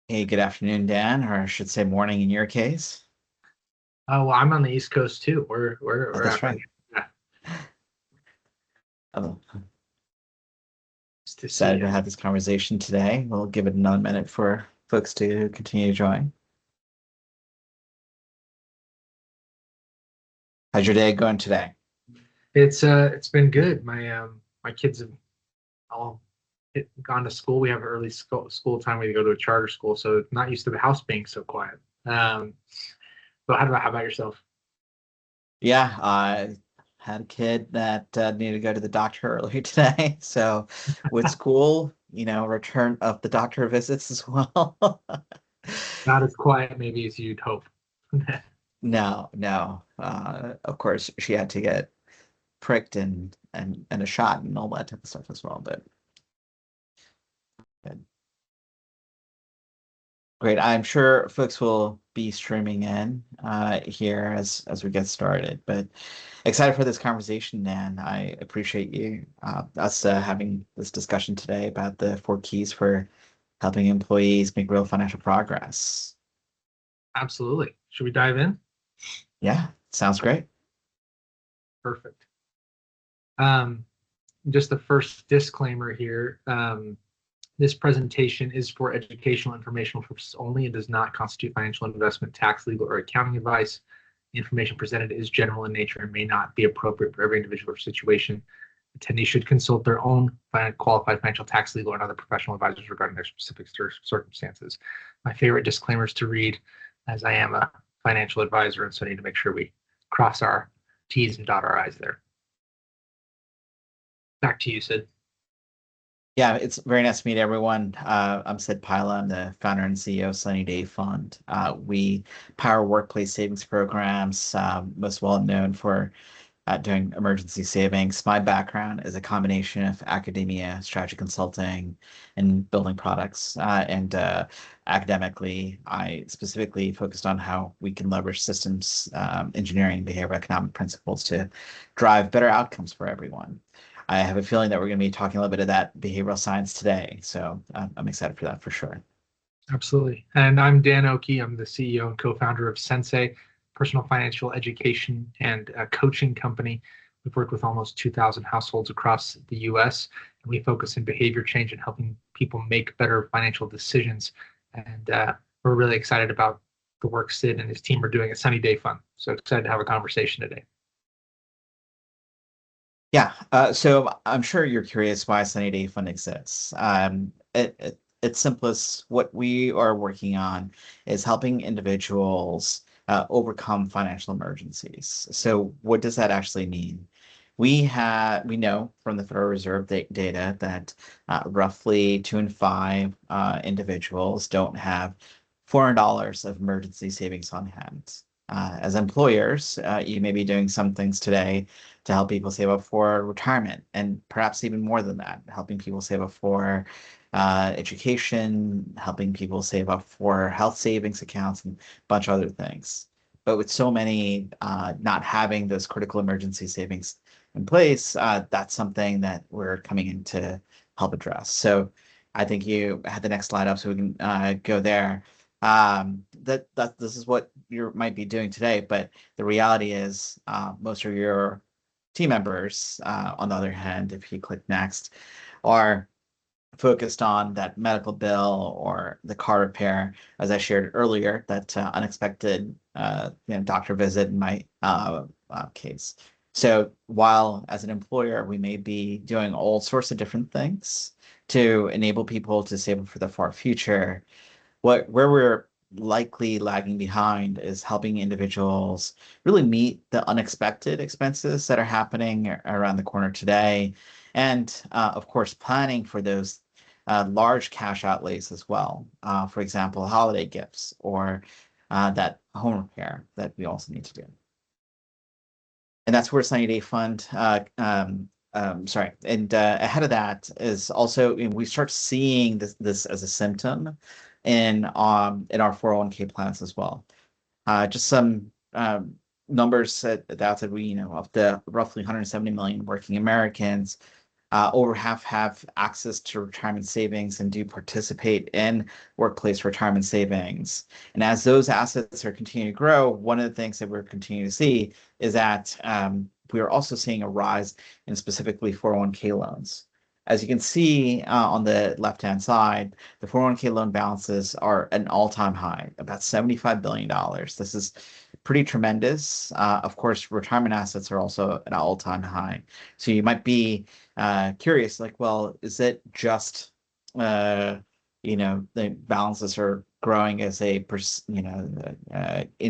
Hey, good afternoon, Dan, or I should say morning in your case. Oh, well, I'm on the East Coast too. We're we're Oh, we're that's having right. yeah, I'm nice to see excited you. to have this conversation today. We'll give it another minute for folks to continue to join. How's your day going today? It's been good. My kids have all gone to school. We have early school time. We go to a charter school, so not used to the house being so quiet. But how about yourself? Yeah, I had a kid that needed to go to the doctor earlier today. So with school, return of the doctor visits as well. Not as quiet maybe as you'd hope. No, no. Of course, she had to get pricked and a shot and all that type of stuff as well. But good. Great. I'm sure folks will be streaming in here as we get started, but excited for this conversation, Dan. I appreciate you us having this discussion today about the four keys for helping employees make real financial progress. Absolutely. Should we dive in? Yeah, sounds great. Perfect. Um, just the first disclaimer here. This presentation is for educational informational purposes only and does not constitute financial investment, tax, legal, or accounting advice. The information presented is general in nature and may not be appropriate for every individual or situation. Attendees should consult their own qualified financial, tax, legal, and other professional advisors regarding their specific circumstances. My favorite disclaimers to read, as I am a financial advisor, and so I need to make sure we cross our T's and dot our I's there. Back to you, Sid. Yeah, it's very nice to meet everyone. I'm Sid Pailla. I'm the founder and CEO of Sunny Day Fund. We power workplace savings programs, most well known for doing emergency savings. My background is a combination of academia, strategy consulting, and building products. And academically, I specifically focused on how we can leverage systems engineering, behavioral economic principles to drive better outcomes for everyone. I have a feeling that we're going to be talking a little bit of that behavioral science today. So I'm excited for that for sure. Absolutely. And I'm Dan Ockey. I'm the CEO and co-founder of Centsei, personal financial education and coaching company. We've worked with almost 2,000 households across the US, and we focus in behavior change and helping people make better financial decisions. And we're really excited about the work Sid and his team are doing at Sunny Day Fund. So excited to have a conversation today. Yeah, so I'm sure you're curious why Sunny Day Fund exists. Its simplest, what we are working on is helping individuals overcome financial emergencies. So what does that actually mean? We know from the Federal Reserve data that roughly two in five individuals don't have $400 of emergency savings on hand. As employers, you may be doing some things today to help people save up for retirement, and perhaps even more than that, helping people save up for education, helping people save up for health savings accounts, and a bunch of other things. But with so many not having those critical emergency savings in place, that's something that we're coming in to help address. So I think you had the next slide up so we can go there. That this is what you might be doing today, but the reality is most of your team members, on the other hand, if you click next, are focused on that medical bill or the car repair, as I shared earlier, that unexpected doctor visit in my case. So while as an employer, we may be doing all sorts of different things to enable people to save up for the far future, where we're likely lagging behind is helping individuals really meet the unexpected expenses that are happening around the corner today, and of course planning for those large cash outlays as well. For example, holiday gifts or that home repair that we also need to do. And that's where Sunny Day Fund, sorry, and ahead of that is also we start seeing this as a symptom in our 401k plans as well. Just some numbers that we of the roughly 170 million working Americans, Over half have access to retirement savings and do participate in workplace retirement savings. And as those assets are continuing to grow, one of the things that we're continuing to see is that we are also seeing a rise in specifically 401k loans. As you can see on the left-hand side, the 401k loan balances are an all-time high, about $75 billion. This is pretty tremendous. Of course, retirement assets are also at an all-time high. So you might be curious, like, well, is it just the balances are growing as in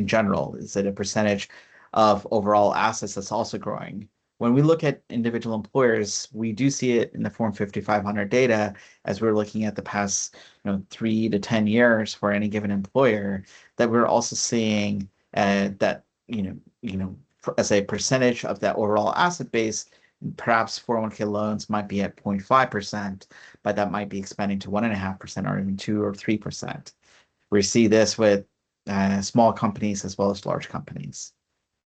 general? Is it a percentage of overall assets that's also growing? When we look at individual employers, we do see it in the Form 5500 data as we're looking at the past 3 to 10 years for any given employer, that we're also seeing that as a percentage of that overall asset base, perhaps 401k loans might be at 0.5%, but that might be expanding to 1.5% or even 2 or 3%. We see this with small companies as well as large companies.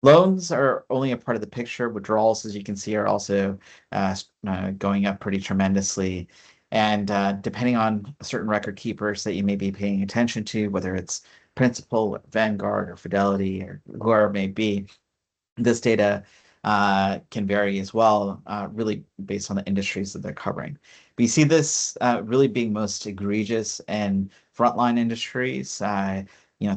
Loans are only a part of the picture. Withdrawals, as you can see, are also going up pretty tremendously. And depending on certain record keepers that you may be paying attention to, whether it's Principal, Vanguard, or Fidelity, or whoever it may be, this data can vary as well, really based on the industries that they're covering. We see this really being most egregious in frontline industries.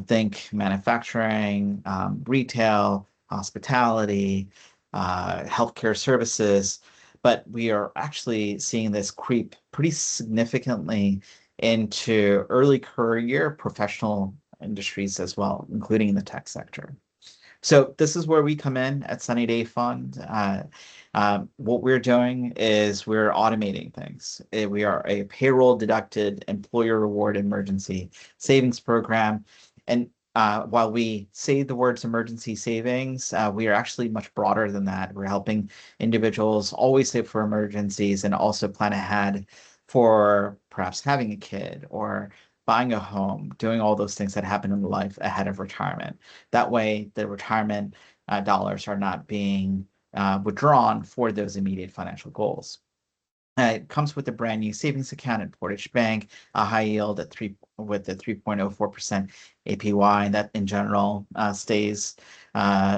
Think manufacturing, retail, hospitality, healthcare services. But we are actually seeing this creep pretty significantly into early career professional industries as well, including in the tech sector. So this is where we come in at Sunny Day Fund. What we're doing is we're automating things. We are a payroll deducted employer reward emergency savings program. And while we say the words emergency savings, we are actually much broader than that. We're helping individuals always save for emergencies and also plan ahead for perhaps having a kid or buying a home, doing all those things that happen in life ahead of retirement. That way, the retirement dollars are not being withdrawn for those immediate financial goals. It comes with a brand new savings account at Portage Bank, a high yield with a 3.04% APY, and that in general stays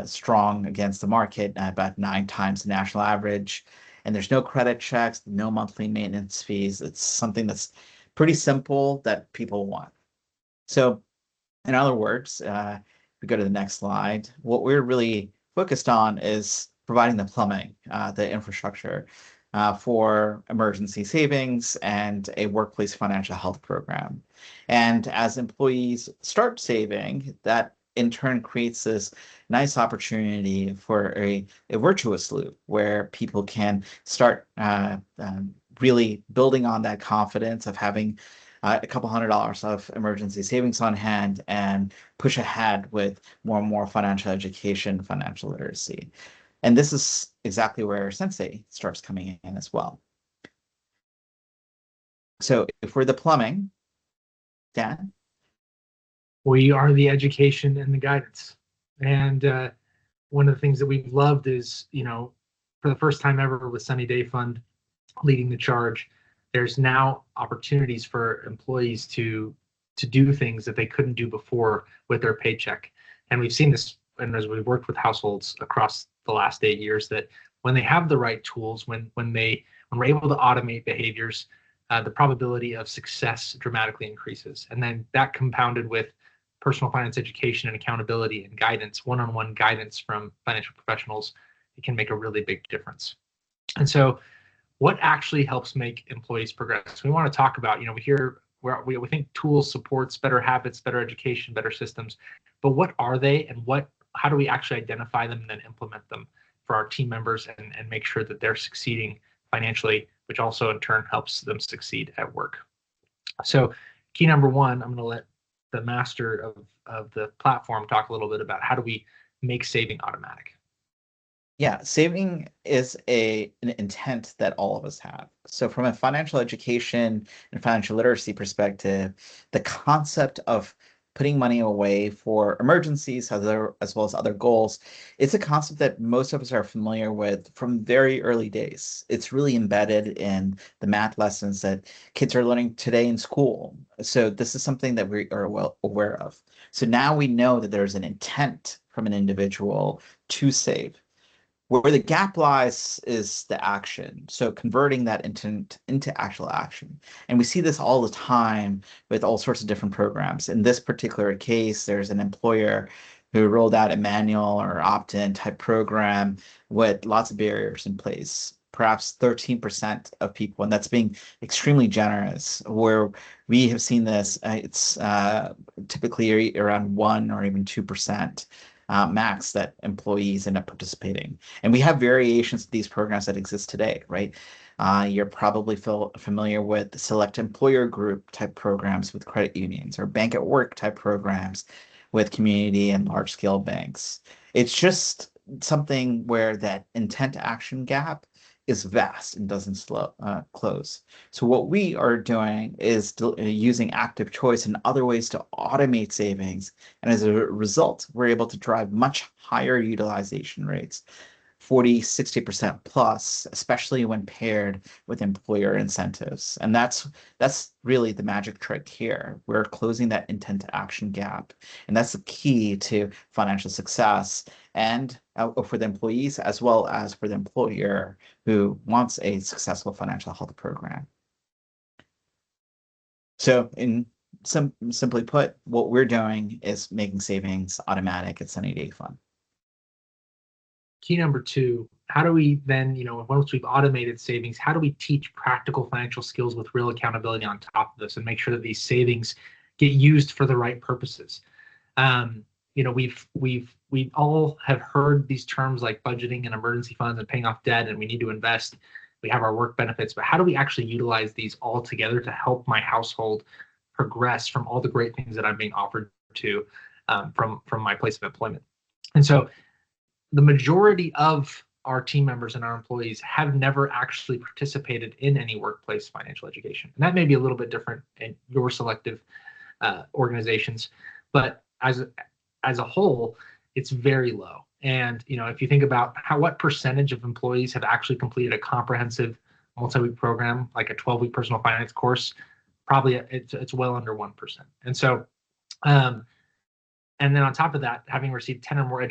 strong against the market, about 9 times the national average. And there's no credit checks, no monthly maintenance fees. It's something that's pretty simple that people want. So in other words, we go to the next slide. What we're really focused on is providing the plumbing, the infrastructure for emergency savings and a workplace financial health program. And as employees start saving, that in turn creates this nice opportunity for a virtuous loop where people can start really building on that confidence of having a couple $100s of emergency savings on hand and push ahead with more and more financial education, financial literacy. And this is exactly where Centsei starts coming in as well. So if we're the plumbing, Dan? We are the education and the guidance. And one of the things that we've loved is, for the first time ever with Sunny Day Fund leading the charge, there's now opportunities for employees to do things that they couldn't do before with their paycheck. And we've seen this, and as we've worked with households across the last 8 years, that when they have the right tools, when we're able to automate behaviors, the probability of success dramatically increases. And then that compounded with personal finance education and accountability and guidance, one-on-one guidance from financial professionals, it can make a really big difference. And so what actually helps make employees progress? We want to talk about, we think tools, supports, better habits, better education, better systems, but what are they, and how do we actually identify them and then implement them for our team members and make sure that they're succeeding financially, which also in turn helps them succeed at work. So key number one, I'm going to let the master of the platform talk a little bit about how do we make saving automatic. Yeah, saving is an intent that all of us have. So from a financial education and financial literacy perspective, the concept of putting money away for emergencies as well as other goals. It's a concept that most of us are familiar with from very early days. It's really embedded in the math lessons that kids are learning today in school. So this is something that we are well aware of. So now we know that there's an intent from an individual to save. Where the gap lies is the action. So converting that intent into actual action. And we see this all the time with all sorts of different programs. In this particular case, there's an employer who rolled out a manual or opt-in type program with lots of barriers in place. Perhaps 13% of people, and that's being extremely generous. Where we have seen this, it's typically around 1 or even 2%. Max that employees end up participating. And we have variations of these programs that exist today, right? You're probably familiar with the select employer group type programs with credit unions or bank at work type programs with community and large scale banks. It's just something where that intent to action gap is vast and doesn't close. So what we are doing is using active choice and other ways to automate savings. And as a result, we're able to drive much higher utilization rates, 40, 60% plus, especially when paired with employer incentives. And that's really the magic trick here. We're closing that intent to action gap. And that's the key to financial success and for the employees as well as for the employer who wants a successful financial health program. So simply put, what we're doing is making savings automatic at Sunny Day Fund. Key number 2, how do we then, once we've automated savings, how do we teach practical financial skills with real accountability on top of this and make sure that these savings get used for the right purposes? We all have heard these terms like budgeting and emergency funds and paying off debt, and we need to invest. We have our work benefits, but how do we actually utilize these all together to help my household progress from all the great things that I'm being offered to from my place of employment? And so the majority of our team members and our employees have never actually participated in any workplace financial education. And that may be a little bit different in your selective organizations, but as a whole, it's very low. And if you think about what percentage of employees have actually completed a comprehensive multi-week program, like a 12-week personal finance course, probably it's well under 1%. And so and then on top of that, having received 10 or more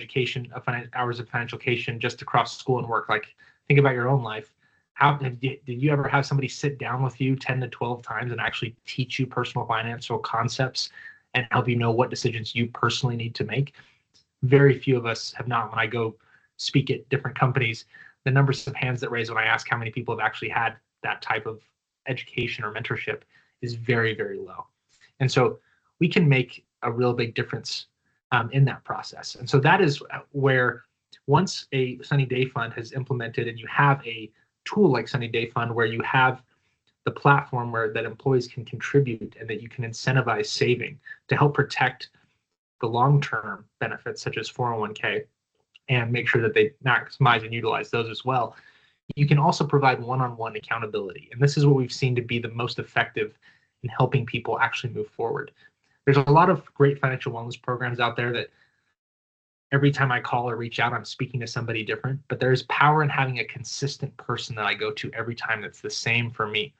hours of financial education just across school and work, like think about your own life. Did you ever have somebody sit down with you 10 to 12 times and actually teach you personal financial concepts and help you know what decisions you personally need to make? Very few of us have not. When I go speak at different companies, the numbers of hands that raise when I ask how many people have actually had that type of education or mentorship is very, very low. And so we can make a real big difference in that process. And so that is where once a Sunny Day Fund has implemented and you have a tool like Sunny Day Fund where you have the platform where that employees can contribute and that you can incentivize saving to help protect the long-term benefits such as 401k and make sure that they maximize and utilize those as well. You can also provide one-on-one accountability. And this is what we've seen to be the most effective in helping people actually move forward. There's a lot of great financial wellness programs out there that every time I call or reach out, I'm speaking to somebody different, but there's power in having a consistent person that I go to every time that's the same for me,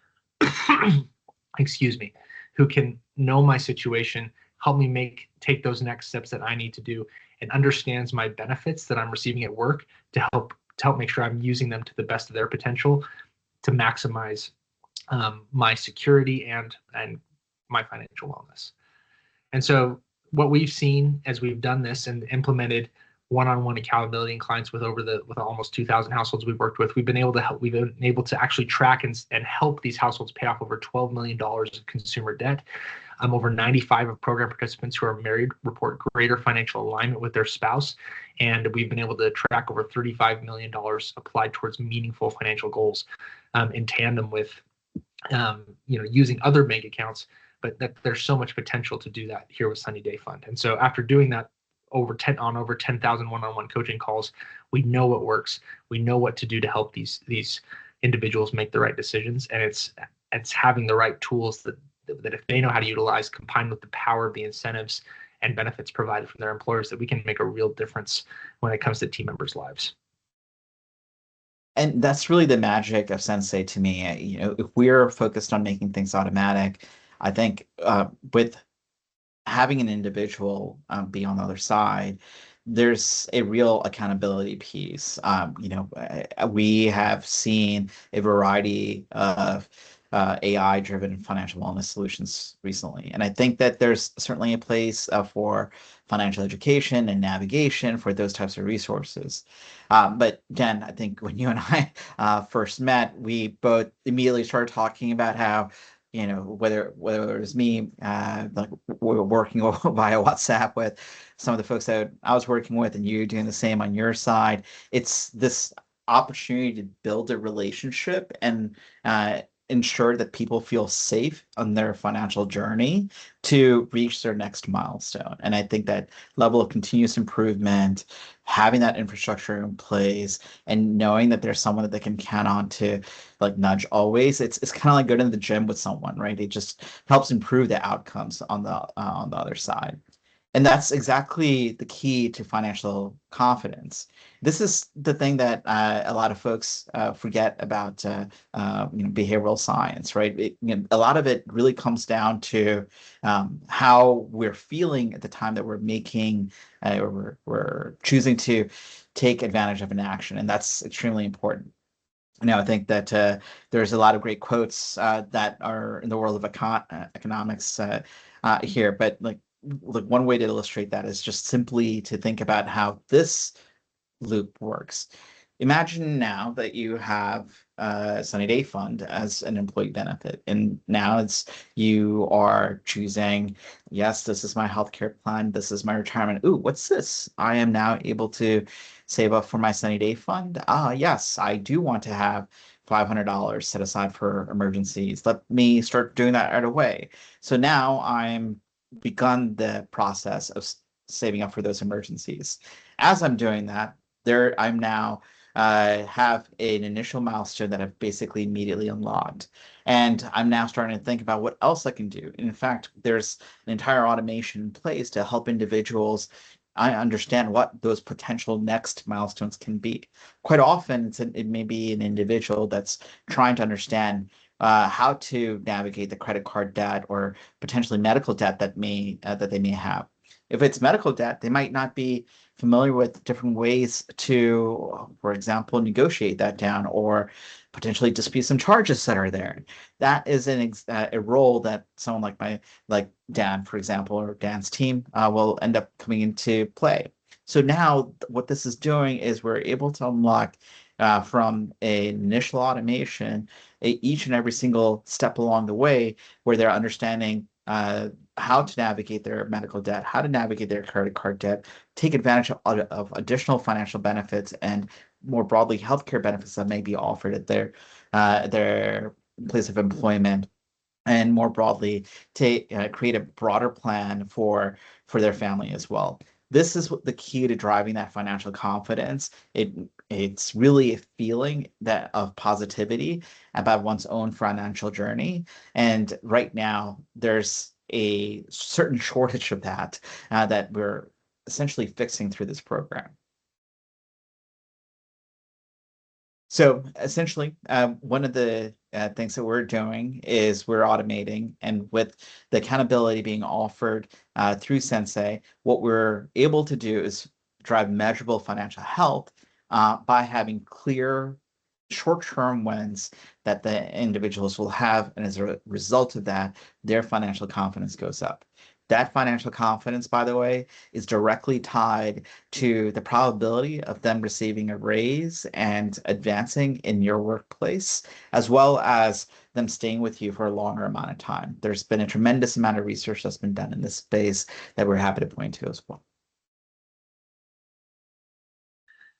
excuse me, who can know my situation, help me take those next steps that I need to do, and understands my benefits that I'm receiving at work to help make sure I'm using them to the best of their potential to maximize my security and my financial wellness. And so what we've seen as we've done this and implemented one-on-one accountability in clients with almost 2,000 households we've worked with, we've been able to actually track and help these households pay off over $12 million of consumer debt. Over 95 of program participants who are married report greater financial alignment with their spouse. And we've been able to track over $35 million applied towards meaningful financial goals in tandem with using other bank accounts, but that there's so much potential to do that here with Sunny Day Fund. And so after doing that over 10,000 one-on-one coaching calls, we know what works. We know what to do to help these individuals make the right decisions. And it's having the right tools that that if they know how to utilize, combined with the power of the incentives and benefits provided from their employers, that we can make a real difference when it comes to team members' lives. And that's really the magic of Centsei to me. If we're focused on making things automatic, I think with having an individual be on the other side, there's a real accountability piece. We have seen a variety of AI-driven financial wellness solutions recently, and I think that there's certainly a place for financial education and navigation for those types of resources. But Dan, I think when you and I first met, we both immediately started talking about how whether it was me, like we were working via WhatsApp with some of the folks that I was working with, and you doing the same on your side. It's this opportunity to build a relationship and ensure that people feel safe on their financial journey to reach their next milestone. And I think that level of continuous improvement, having that infrastructure in place, and knowing that there's someone that they can count on to like nudge always, it's kind of like going to the gym with someone, right? It just helps improve the outcomes on the other side. And that's exactly the key to financial confidence. This is the thing that a lot of folks forget about behavioral science, right? A lot of it really comes down to how we're feeling at the time that we're making or we're choosing to take advantage of an action, and that's extremely important. I think that there's a lot of great quotes that are in the world of economics here, but like one way to illustrate that is just simply to think about how this loop works. Imagine now that you have a sunny day fund as an employee benefit, and now it's you are choosing, yes, this is my healthcare plan, this is my retirement. Ooh, what's this? I am now able to save up for my sunny day fund. Ah, yes, I do want to have $500 set aside for emergencies. Let me start doing that right away. So now I'm begun the process of saving up for those emergencies. As I'm doing that, I'm now have an initial milestone that I've basically immediately unlocked. And I'm now starting to think about what else I can do. And in fact, there's an entire automation in place to help individuals understand what those potential next milestones can be. Quite often, it may be an individual that's trying to understand how to navigate the credit card debt or potentially medical debt that they may have. If it's medical debt, they might not be familiar with different ways to, for example, negotiate that down or potentially dispute some charges that are there. That is a role that someone like Dan, for example, or Dan's team will end up coming into play. So now what this is doing is we're able to unlock from an initial automation each and every single step along the way where they're understanding how to navigate their medical debt, how to navigate their credit card debt, take advantage of additional financial benefits and more broadly healthcare benefits that may be offered at their place of employment, and more broadly to create a broader plan for their family as well. This is the key to driving that financial confidence. It's really a feeling that of positivity about one's own financial journey. And right now, there's a certain shortage of that that we're essentially fixing through this program. So essentially, one of the things that we're doing is we're automating, and with the accountability being offered through Centsei, what we're able to do is drive measurable financial health by having clear short-term wins that the individuals will have, and as a result of that, their financial confidence goes up. That financial confidence, by the way, is directly tied to the probability of them receiving a raise and advancing in your workplace, as well as them staying with you for a longer amount of time. There's been a tremendous amount of research that's been done in this space that we're happy to point to as well.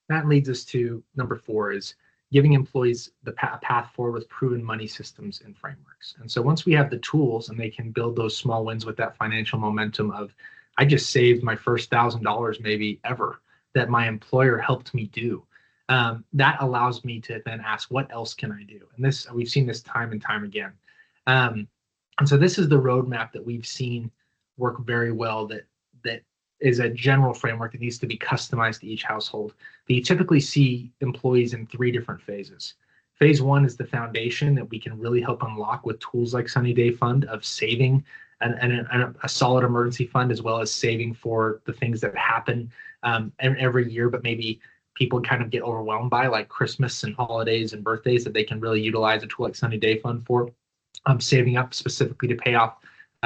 That leads us to number 4, is giving employees the path forward with proven money systems and frameworks. And so once we have the tools and they can build those small wins with that financial momentum of, I just saved my first $1,000 maybe ever that my employer helped me do. That allows me to then ask, what else can I do? And this, we've seen this time and time again. And so this is the roadmap that we've seen work very well, that is a general framework that needs to be customized to each household. But you typically see employees in three different phases. Phase one is the foundation that we can really help unlock with tools like Sunny Day Fund, of saving and a solid emergency fund, as well as saving for the things that happen every year, but maybe people kind of get overwhelmed by, like Christmas and holidays and birthdays, that they can really utilize a tool like Sunny Day Fund for. Saving up specifically to pay off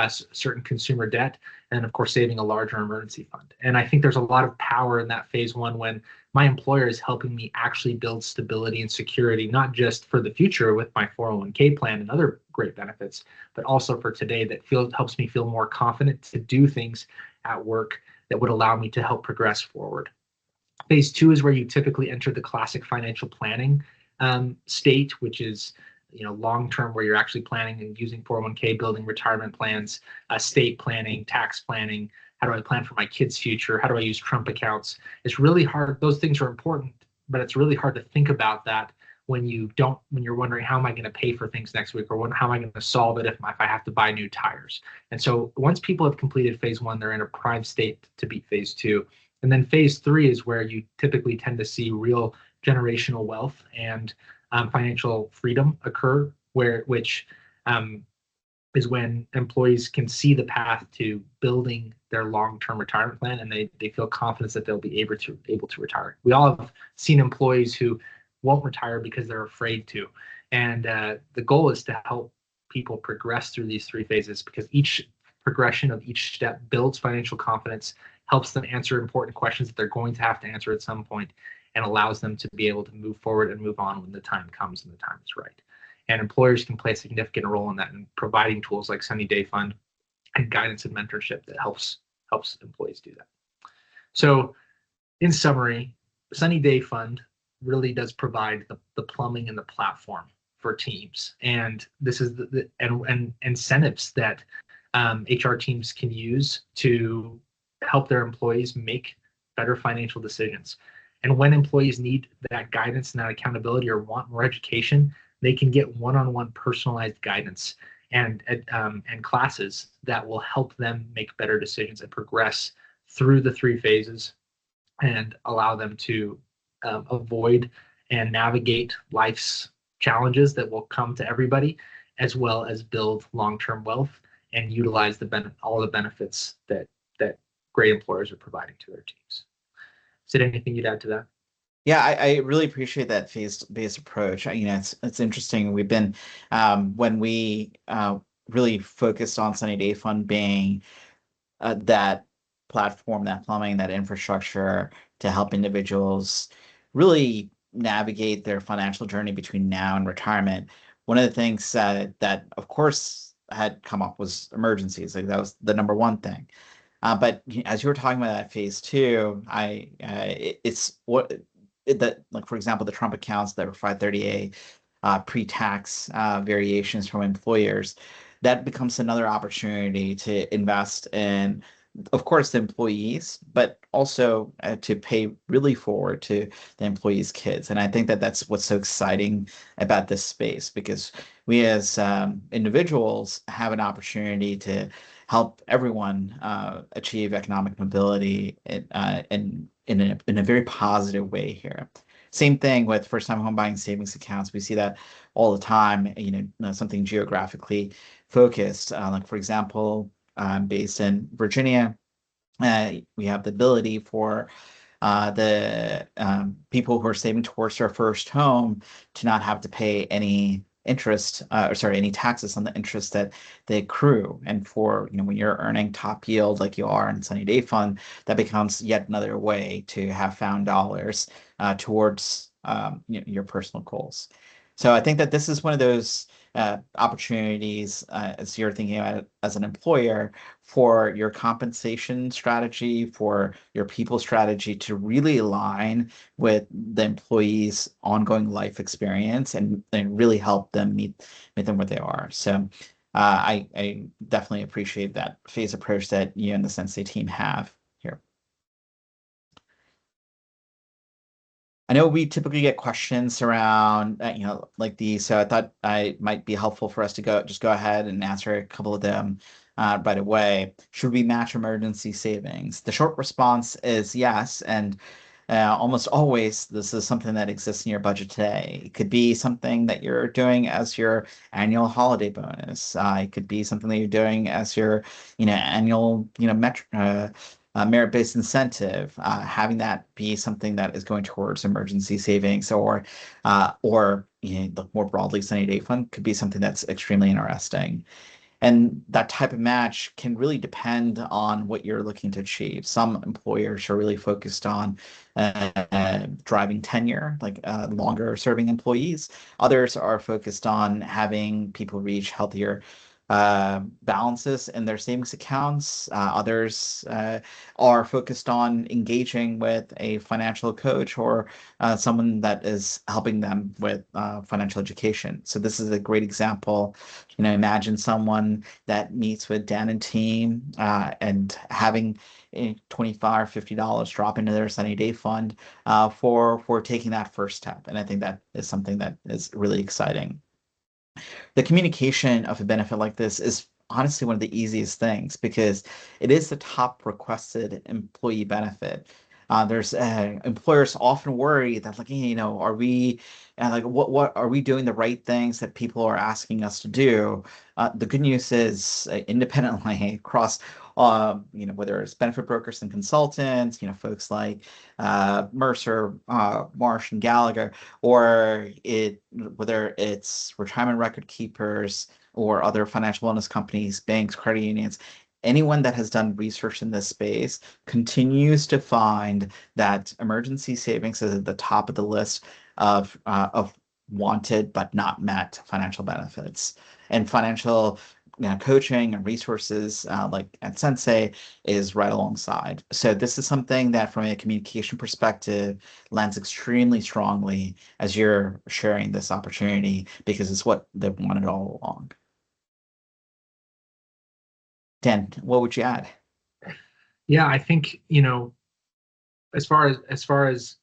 certain consumer debt, and of course saving a larger emergency fund. And I think there's a lot of power in that phase one, when my employer is helping me actually build stability and security, not just for the future with my 401k plan and other great benefits, but also for today, that helps me feel more confident to do things at work that would allow me to help progress forward. Phase two is where you typically enter the classic financial planning state, which is long term, where you're actually planning and using 401k, building retirement plans, estate planning, tax planning. How do I plan for my kids' future? How do I use Trump accounts? It's really hard. Those things are important, but it's really hard to think about that when you're wondering, how am I going to pay for things next week, or how am I going to solve it if I have to buy new tires? And so once people have completed phase one, they're in a prime state to beat phase two. And then phase three is where you typically tend to see real generational wealth and financial freedom occur, which is when employees can see the path to building their long-term retirement plan, and they feel confidence that they'll be able to retire. We all have seen employees who won't retire because they're afraid to, and the goal is to help people progress through these three phases, because each progression of each step builds financial confidence, helps them answer important questions that they're going to have to answer at some point, and allows them to be able to move forward and move on when the time comes and the time is right. And employers can play a significant role in that, in providing tools like Sunny Day Fund and guidance and mentorship that helps employees do that. So in summary, Sunny Day Fund really does provide the plumbing and the platform for teams. And this is and incentives that HR teams can use to help their employees make better financial decisions. And when employees need that guidance and that accountability, or want more education, they can get one-on-one personalized guidance and classes that will help them make better decisions and progress through the three phases, and allow them to avoid and navigate life's challenges that will come to everybody, as well as build long-term wealth and utilize all the benefits that great employers are providing to their teams. Is there anything you'd add to that? Yeah, I really appreciate that phase-based approach. It's interesting. We've been when we really focused on Sunny Day Fund being that platform, that plumbing, that infrastructure to help individuals really navigate their financial journey between now and retirement. One of the things that, of course, had come up was emergencies. Like, that was the number one thing. But as you were talking about that phase two, it's what that, like, for example, the Trump accounts that were 530A pre-tax variations from employers, that becomes another opportunity to invest in, of course, the employees, but also to pay really forward to the employees' kids. And I think that that's what's so exciting about this space, because we as individuals have an opportunity to help everyone achieve economic mobility in a very positive way here. Same thing with first-time home buying savings accounts. We see that all the time, something geographically focused. Like, for example, based in Virginia, we have the ability for the people who are saving towards their first home to not have to pay any interest, any taxes on the interest that they accrue. And for, when you're earning top yield like you are in Sunny Day Fund, that becomes yet another way to have found dollars towards your personal goals. So I think that this is one of those opportunities, as you're thinking about it as an employer, for your compensation strategy, for your people strategy, to really align with the employee's ongoing life experience, and really help them meet them where they are. So I definitely appreciate that phase approach that you and the Centsei team have here. I know we typically get questions around, like these, so I thought it might be helpful for us to go ahead and answer a couple of them right away. Should we match emergency savings? The short response is yes, and almost always this is something that exists in your budget today. It could be something that you're doing as your annual holiday bonus. It could be something that you're doing as your, annual, merit-based incentive, having that be something that is going towards emergency savings, or the more broadly sunny day fund could be something that's extremely interesting. And that type of match can really depend on what you're looking to achieve. Some employers are really focused on driving tenure, like longer serving employees. Others are focused on having people reach healthier balances in their savings accounts. Others are focused on engaging with a financial coach or someone that is helping them with financial education. So this is a great example. Imagine someone that meets with Dan and team and having $25 or $50 drop into their sunny day fund for taking that first step. And I think that is something that is really exciting. The communication of a benefit like this is honestly one of the easiest things because it is the top requested employee benefit. There's employers often worry that like are we like what are we doing the right things that people are asking us to do? The good news is independently across whether it's benefit brokers and consultants, folks like Mercer, Marsh and Gallagher, or whether it's retirement record keepers or other financial wellness companies, banks, credit unions, anyone that has done research in this space continues to find that emergency savings is at the top of the list of wanted but not met financial benefits. And financial coaching and resources like at Centsei is right alongside. So this is something that from a communication perspective lands extremely strongly as you're sharing this opportunity because it's what they've wanted all along. Dan, what would you add? Yeah, I think, as far as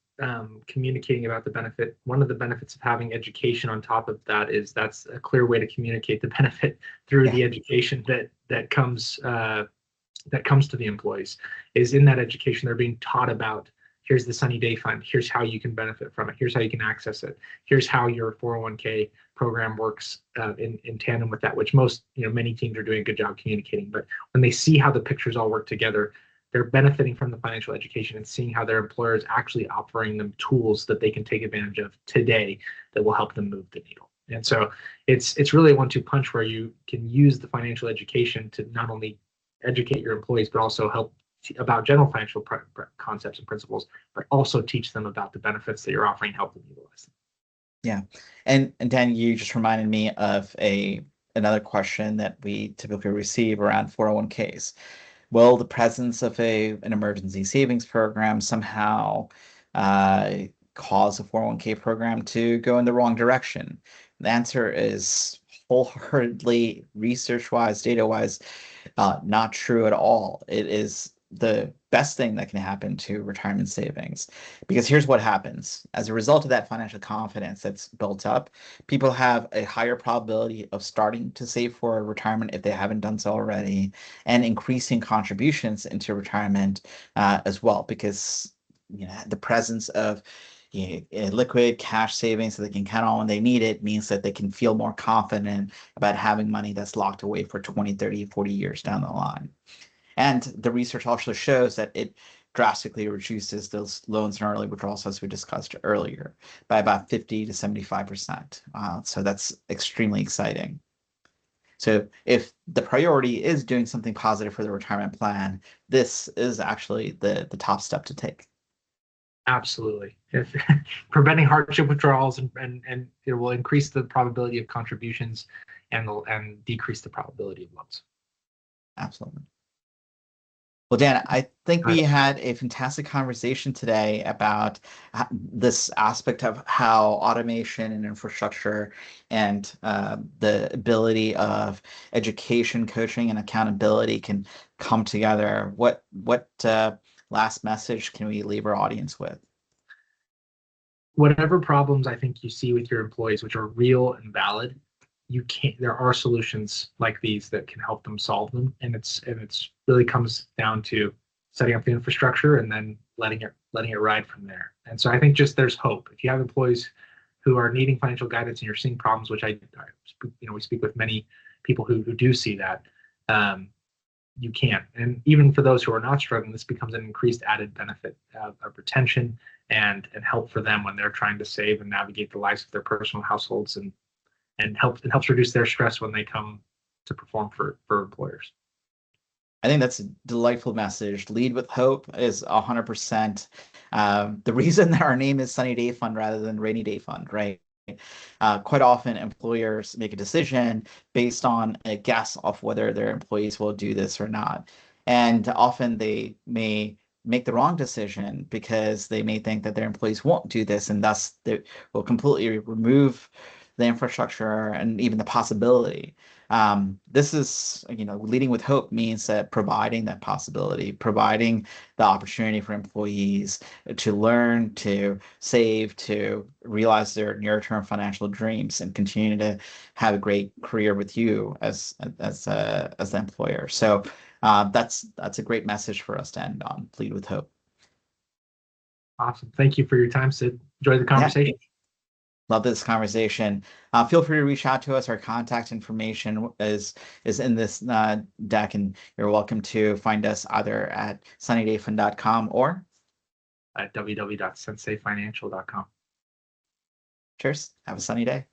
communicating about the benefit, one of the benefits of having education on top of that is that's a clear way to communicate the benefit through Yeah. the education that comes to the employees. Is in that education they're being taught about, here's the sunny day fund, here's how you can benefit from it, here's how you can access it, here's how your 401k program works in tandem with that, which many teams are doing a good job communicating. But when they see how the pictures all work together, they're benefiting from the financial education and seeing how their employer is actually offering them tools that they can take advantage of today that will help them move the needle. And so it's really a one-two punch where you can use the financial education to not only educate your employees, but also help about general financial concepts and principles, but also teach them about the benefits that you're offering, help them utilize them. Yeah. And Dan, you just reminded me of another question that we typically receive around 401ks. Will the presence of an emergency savings program somehow uh, cause a 401k program to go in the wrong direction? The answer is wholeheartedly, research-wise, data-wise, not true at all. It is the best thing that can happen to retirement savings. Because here's what happens. As a result of that financial confidence that's built up, people have a higher probability of starting to save for retirement if they haven't done so already, and increasing contributions into retirement as well, because the presence of liquid cash savings that they can count on when they need it means that they can feel more confident about having money that's locked away for 20, 30, 40 years down the line. And the research also shows that it drastically reduces those loans and early withdrawals, as we discussed earlier, by about 50 to 75%. So that's extremely exciting. So if the priority is doing something positive for the retirement plan, this is actually the top step to take. Absolutely. If preventing hardship withdrawals and it will increase the probability of contributions and decrease the probability of loans. Absolutely. Well, Dan, I think we had a fantastic conversation today about this aspect of how automation and infrastructure and the ability of education, coaching, and accountability can come together. What last message can we leave our audience with? whatever problems I think you see with your employees, which are real and valid, there are solutions like these that can help them solve them. And it's really comes down to setting up the infrastructure and then letting it ride from there. And so I think just there's hope. If you have employees who are needing financial guidance and you're seeing problems, which we speak with many people who do see that, you can. And even for those who are not struggling, this becomes an increased added benefit of retention and help for them when they're trying to save and navigate the lives of their personal households, and it helps reduce their stress when they come to perform for employers. I think that's a delightful message. Lead with hope is 100%. The reason that our name is Sunny Day Fund rather than Rainy Day Fund, right? Quite often employers make a decision based on a guess of whether their employees will do this or not. And often they may make the wrong decision because they may think that their employees won't do this, and thus they will completely remove the infrastructure and even the possibility. This is, leading with hope means that providing that possibility, providing the opportunity for employees to learn, to save, to realize their near-term financial dreams, and continue to have a great career with you as the employer. So that's a great message for us to end on. Lead with hope. Awesome. Thank you for your time, Sid. Enjoy the conversation. Yeah. Love this conversation. Feel free to reach out to us. Our contact information is in this deck, and you're welcome to find us either at sunnydayfund.com or at www.centseifinancial.com. Cheers. Have a sunny day.